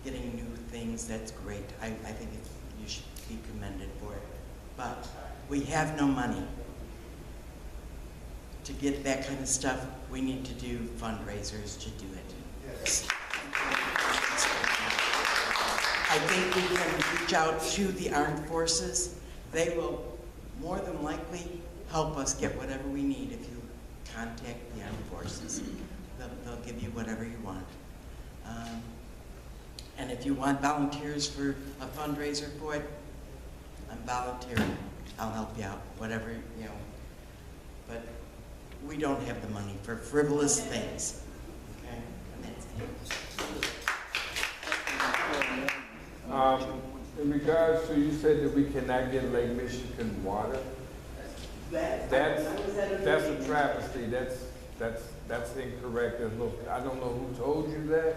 getting new things, that's great. I think you should be commended for it. But we have no money. To get that kind of stuff, we need to do fundraisers to do it. Yes. I think we can reach out to the armed forces. They will more than likely help us get whatever we need if you contact the armed forces. They'll give you whatever you want. And if you want volunteers for a fundraiser for it, I'm volunteering. I'll help you out, whatever, you know. But we don't have the money for frivolous things. Okay? And that's it. In regards to, you said that we cannot get Lake Michigan water. That's a travesty. That's incorrect. I don't know who told you that,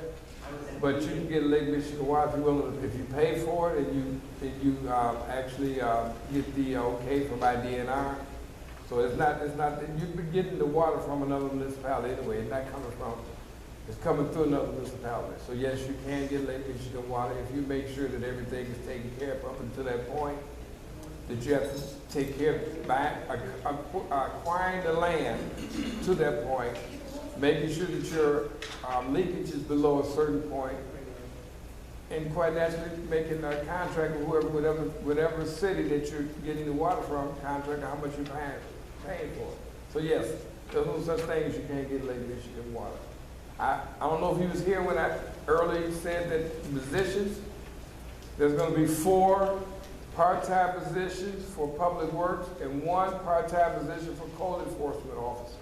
but you can get Lake Michigan water if you pay for it and you actually get the okay from IDNR. So it's not you've been getting the water from another municipality anyway. It's not coming from. It's coming through another municipality. So yes, you can get Lake Michigan water if you make sure that everything is taken care of up until that point. That you have to take care of by acquiring the land to that point, making sure that your leakage is below a certain point, and quite naturally making a contract with whatever city that you're getting the water from, contract how much you're paying for it. So yes, there's no such thing as you can't get Lake Michigan water. I don't know if he was here when I earlier said that positions, there's going to be 4 part-time positions for public works and 1 part-time position for code enforcement officer.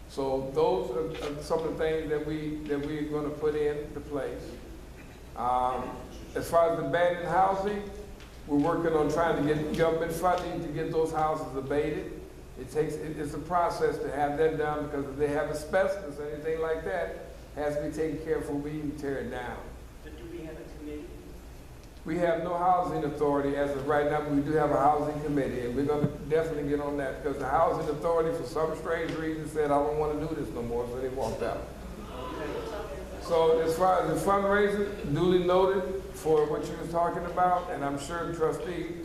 So those are some of the things that we're going to put into place. As far as abandoned housing, we're working on trying to get government funding to get those houses abated. It's a process to have that done because if they have asbestos or anything like that, it has to be taken care of before we even tear it down. But do we have a committee? We have no housing authority as of right now, but we do have a housing committee, and we're going to definitely get on that because the housing authority, for some strange reason, said, I don't want to do this no more, so they walked out. So as far as the fundraiser, duly noted for what you were talking about, and I'm sure the trustee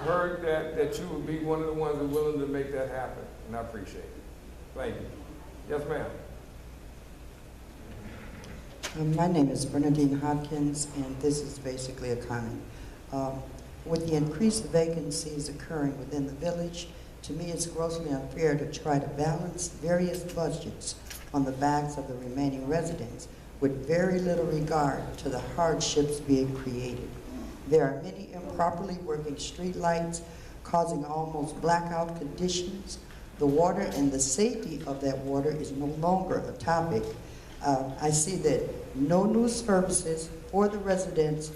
heard that you would be one of the ones who are willing to make that happen, and I appreciate it. Thank you. Yes, ma'am. My name is Bernadine Hopkins, and this is basically a comment. With the increased vacancies occurring within the village, to me it's grossly unfair to try to balance various budgets on the backs of the remaining residents with very little regard to the hardships being created. There are many improperly working street lights causing almost blackout conditions. The water and the safety of that water is no longer a topic. I see that no new services for the residents,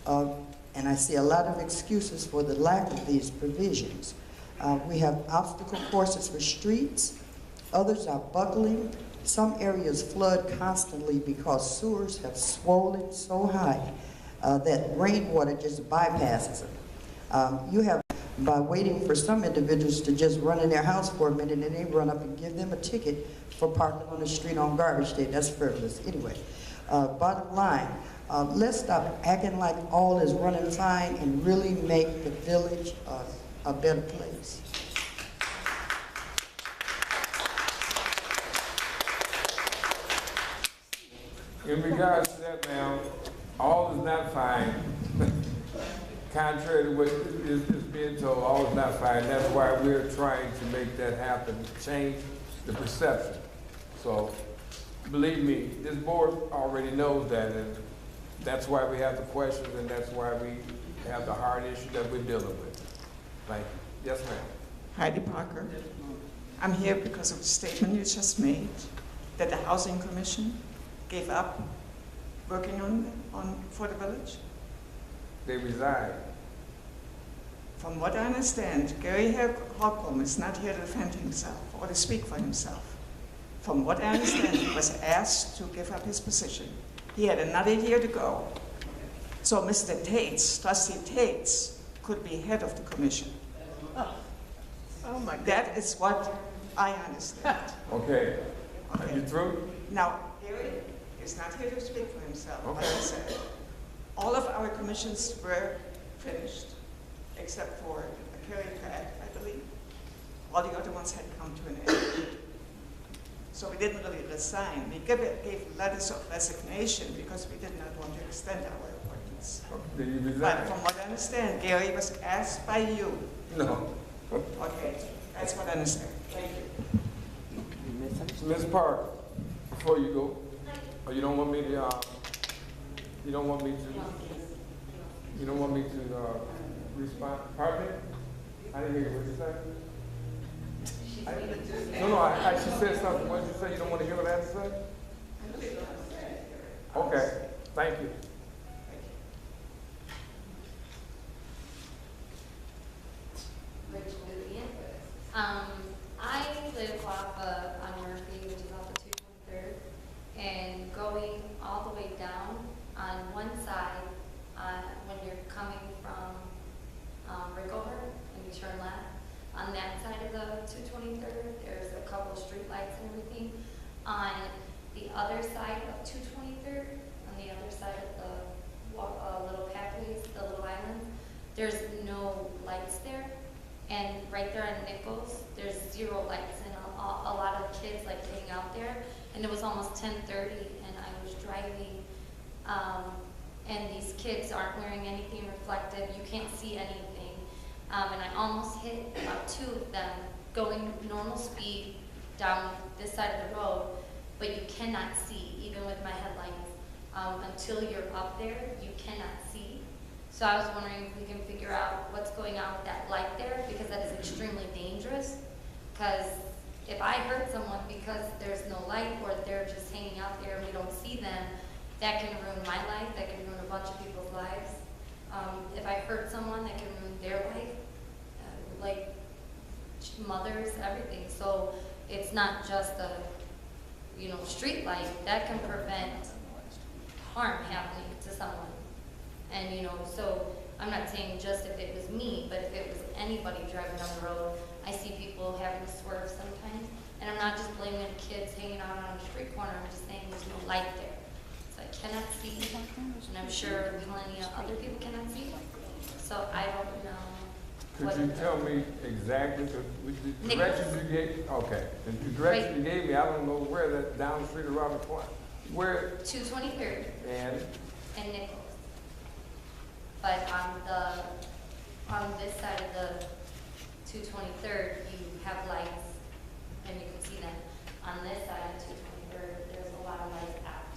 and I see a lot of excuses for the lack of these provisions. We have obstacle courses for streets. Others are buckling. Some areas flood constantly because sewers have swollen so high that rainwater just bypasses them. You have, by waiting for some individuals to just run in their house for a minute and they run up and give them a ticket for parking on the street on garbage day. That's frivolous. Anyway, bottom line, let's stop acting like all is running fine and really make the village a better place. In regards to that, ma'am, all is not fine. Contrary to what is being told, all is not fine. That's why we're trying to make that happen, change the perception. So, believe me, this board already knows that, and that's why we have the questions, and that's why we have the hard issue that we're dealing with. Thank you. Yes, ma'am. Heidi Parker. I'm here because of the statement you just made that the Housing Commission gave up working for the village. They resigned. From what I understand, Gary Holcomb is not here to defend himself or to speak for himself. From what I understand, he was asked to give up his position. He had another year to go. So Mr. Tates, Trustee Tates, could be head of the commission. Oh my God. That is what I understand. Okay. Are you through? Now, Gary is not here to speak for himself, like I said. All of our commissions were finished, except for P.L.A.N, I believe. All the other ones had come to an end. So we didn't really resign. We gave letters of resignation because we did not want to extend our appointments. Did you But resign? from what I understand, Gary was asked by you. No. Okay, that's what I understand. Thank you. Ms. Parker, before you go, or you don't want me to, you don't want me to respond? Pardon me? I didn't hear what you said. No, she said something. What did you say? You don't want to hear what I have to say? Okay, thank you. I live off on Murphy, which is off of 223rd, and going all the way down on one side, when you're coming from Rickover and you turn left, on that side of the 223rd, there's a couple of street lights and everything. On the other side of 223rd, on the other side of the little pathways, the little islands, there's no lights there. And right there on Nichols, there's 0 lights, and a lot of kids like to hang out there. And it was almost 10:30, and I was driving, and these kids aren't wearing anything reflective. You can't see anything. And I almost hit about 2 of them going normal speed down this side of the road, but you cannot see, even with my headlights. Until you're up there, you cannot see. So I was wondering if we can figure out what's going on with that light there, because that is extremely dangerous. Because if I hurt someone because there's no light, or they're just hanging out there and we don't see them, that can ruin my life, that can ruin a bunch of people's lives. If I hurt someone, that can ruin their life, like mothers, everything. So it's not just a, street light that can prevent harm happening to someone. And so I'm not saying just if it was me, but if it was anybody driving down the road, I see people having to swerve sometimes. And I'm not just blaming kids hanging out on a street corner, I'm just saying there's no light there. So I cannot see, and I'm sure plenty of other people cannot see. So I don't know. Could you tell me exactly, the directions you gave? Okay, the directions you gave me, I don't know where that down the street around the corner. Where? 223rd And Nichols. But on this side of the 223rd, you have lights, and you can see them. On this side of 223rd, there's a lot of lights out,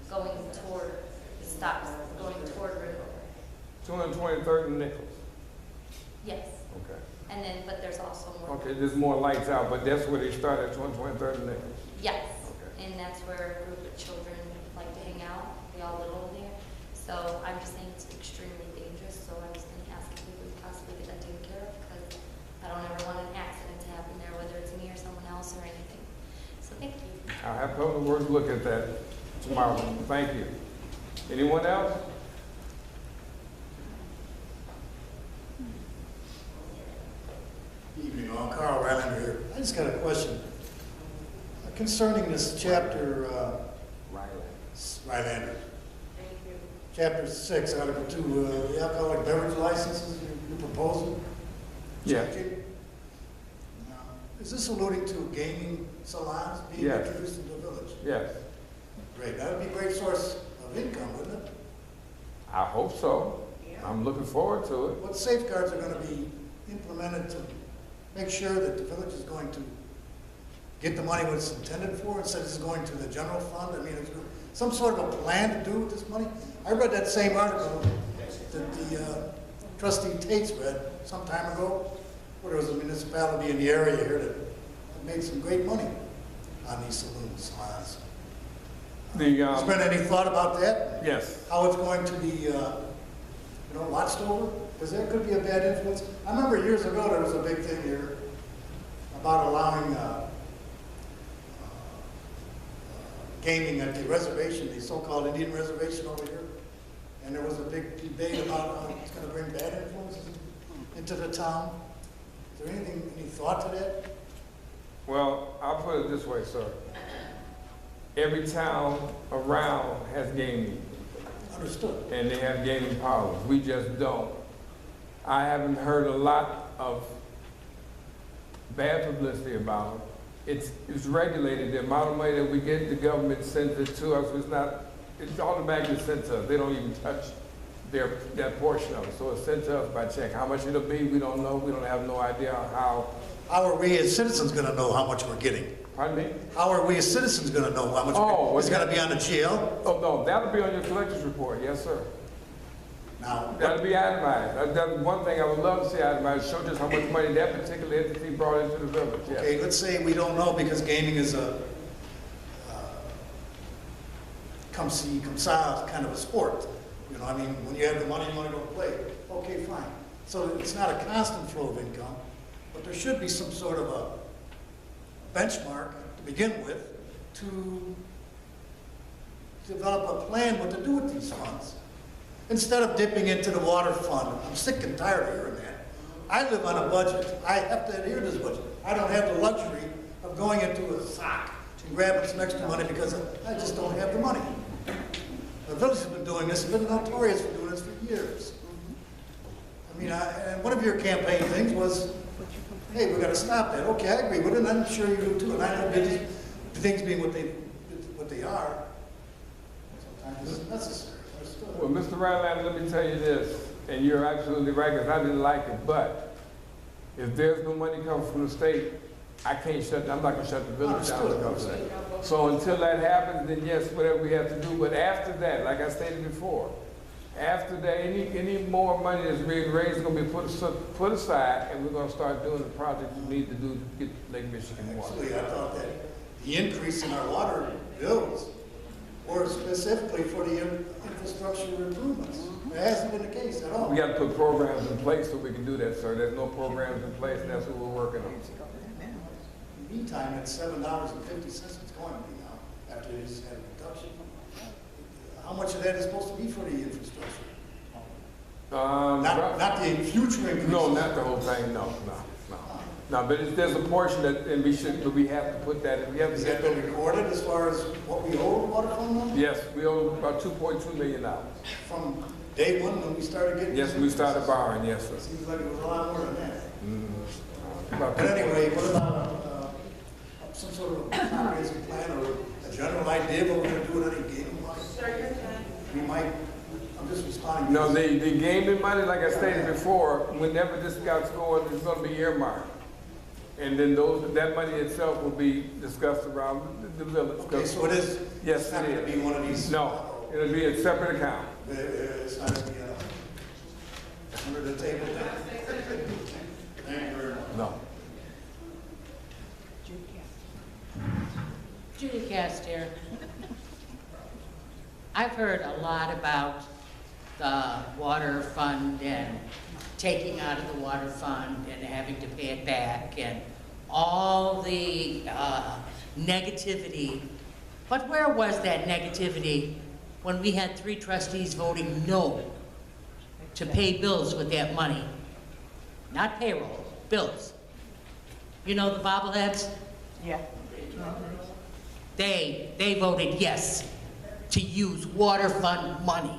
going toward the stops, going toward River. 223rd and Nichols. Yes. Okay. And then, but there's also more. Okay, there's more lights out, but that's where they start at 223rd and Nichols. Yes. Okay. And that's where a group of children like to hang out. They all live over there. So I'm just saying it's extremely dangerous. So I was going to ask if we could possibly get that taken care of, because I don't ever want an accident to happen there, whether it's me or someone else or anything. So thank you. I'll have Public Works look at that tomorrow. Thank you. Anyone else? Evening, all. Carl Rylander here. I just got a question concerning this chapter, Rylander. Thank you. Chapter 6, Article 2, the alcoholic beverage licenses you're proposing? Yeah. Now, is this alluding to gaming salons being Yes. introduced in the village? Yes. Great. That would be a great source of income, wouldn't it? I hope so. I'm looking forward to it. What safeguards are going to be implemented to make sure that the village is going to get the money what it's intended for instead of just going to the general fund? I mean, is there some sort of a plan to do with this money? I read that same article that the trustee Tates read some time ago, where there was a municipality in the area here that made some great money on these salons. Has there been any thought about that? Yes. How it's going to be, watched over? Because there could be a bad influence. I remember years ago there was a big thing here about allowing gaming at the reservation, the so-called Indian reservation over here. And there was a big debate about how it's going to bring bad influences into the town. Is there any thought to that? Well, I'll put it this way, sir. Every town around has gaming. Understood. and they have gaming parlors. We just don't. I haven't heard a lot of bad publicity about it. It's regulated. The amount of money that we get, the government sends it to us. It's automatically sent to us. They don't even touch that portion of it. So it's sent to us by check. How much it'll be, we don't know. We don't have no idea how. How are we as citizens gonna know how much we're getting? Pardon me? How are we as citizens gonna know how much Oh, it's gonna be on the GL? Oh, no, that'll be on your collector's report. Yes, sir. Now, That'll be itemized. That's one thing I would love to see itemized, show just how much money that particular entity brought into the village. Yes. okay, let's say we don't know because gaming is a come see, come saw kind of a sport. You know, I mean, when you have the money, you want to go play. Okay, fine. So it's not a constant flow of income, but there should be some sort of a benchmark to begin with to develop a plan what to do with these funds. Instead of dipping into the water fund. I'm sick and tired of hearing that. I live on a budget. I have to adhere to this budget. I don't have the luxury of going into a Sauk and grabbing some extra money because I just don't have the money. The village has been doing this, been notorious for doing this for years. I mean, and one of your campaign things was, hey, we got to stop that. Okay, I agree with it, and I'm sure you do too. And I know things being what they are, sometimes it's necessary. Well, Mr. Ryland, let me tell you this, and you're absolutely right, because I didn't like it, but if there's no money coming from the state, I'm not going to shut the village down because of that. So until that happens, then yes, whatever we have to do. But after that, like I stated before, after that, any more money that's being raised is going to be put aside, and we're going to start doing the projects we need to do to get Lake Michigan water. Actually, I thought that the increase in our water bills were specifically for the infrastructure improvements. It hasn't been the case at all. We got to put programs in place so we can do that, sir. There's no programs in place, and that's what we're working on. Meantime, at $7.50, it's going to be now, after this had a reduction. How much of that is supposed to be for the infrastructure? Not the future increase. No, not the whole thing, no. No, but there's a portion that, and we have to put that in. Has that been recorded as far as what we owe the water fund now? Yes, we owe about $2.2 million. From day one when we started getting? Yes, we started borrowing, yes, sir. Seems like it was a lot more than that. About But anyway, what about some sort of comprehensive plan or a general idea of what we're going to do with any gaming money? We might, I'm just responding. No, the gaming money, like I stated before, whenever this gets going, it's going to be earmarked. And then that money itself will be discussed around the village. Okay, so it is. Yes, it's not it going to is. be one of these. No, it'll be a separate account. It's not going to be under the table. Thank you very much. No. Judy Castier. I've heard a lot about the water fund and taking out of the water fund and having to pay it back and all the negativity. But where was that negativity when we had 3 trustees voting no to pay bills with that money? Not payroll, bills. You know the bobbleheads? Yeah. They voted yes to use water fund money.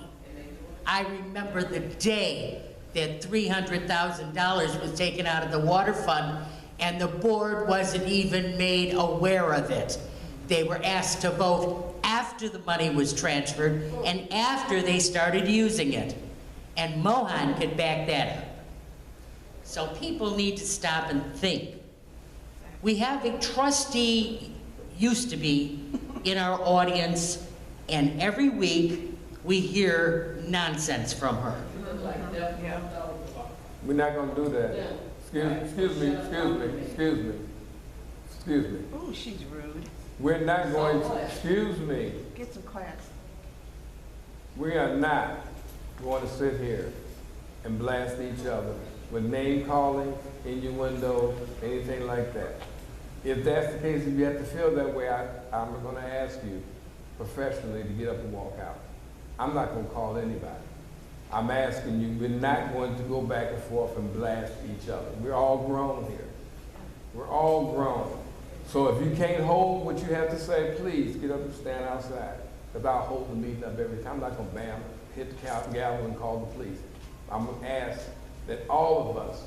I remember the day that $300,000 was taken out of the water fund and the board wasn't even made aware of it. They were asked to vote after the money was transferred and after they started using it. And Mohan could back that up. So people need to stop and think. We have a trustee, used to be, in our audience, and every week we hear nonsense from her. We're not going to do that. Excuse me. Oh, she's rude. We're not going to, excuse me. Get some class. We are not going to sit here and blast each other with name calling, innuendo, anything like that. If that's the case, if you have to feel that way, I'm going to ask you professionally to get up and walk out. I'm not going to call anybody. I'm asking you, we're not going to go back and forth and blast each other. We're all grown here. We're all grown. So if you can't hold what you have to say, please get up and stand outside. Because I'll hold the meeting up every time. I'm not going to bam, hit the gavel and call the police. I'm gonna ask that all of us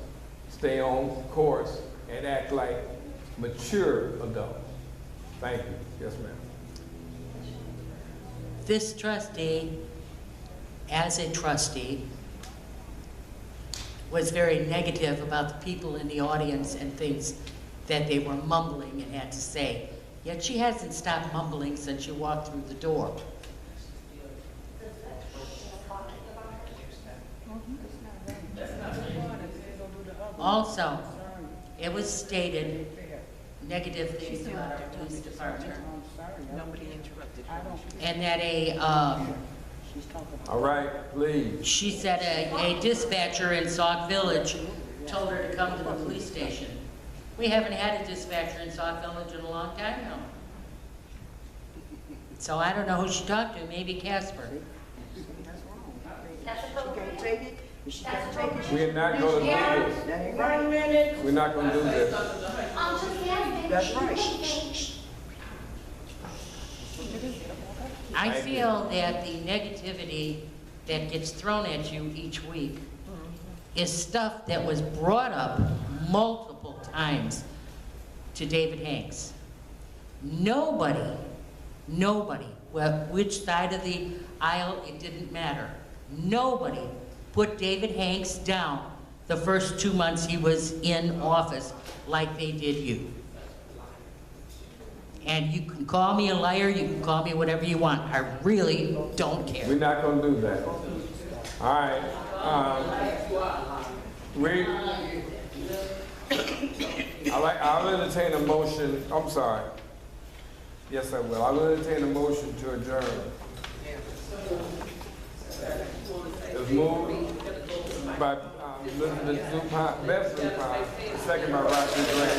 stay on course and act like mature adults. Thank you. Yes, ma'am. This trustee, as a trustee, was very negative about the people in the audience and things that they were mumbling and had to say. Yet she hasn't stopped mumbling since you walked through the door. Also, it was stated negative things about our police department. Nobody interrupted her. And that All right, please. she said a dispatcher in Sauk Village told her to come to the police station. We haven't had a dispatcher in Sauk Village in a long time now. So I don't know who she talked to, maybe Casper. We're not gonna do this. We're not gonna do this. That's right. I feel that the negativity that gets thrown at you each week is stuff that was brought up multiple times to David Hanks. Nobody, well, which side of the aisle, it didn't matter. Nobody put David Hanks down the first 2 months he was in office like they did you. And you can call me a liar, you can call me whatever you want. I really don't care. We're not gonna do that. All right. I'll entertain a motion. I'm sorry. Yes, I will. I'll entertain a motion to adjourn. It's moved by Elizabeth Benson, second by Roger Gray.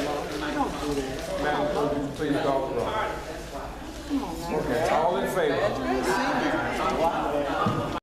Madam Clerk, would you please call the roll? Okay, all in favor?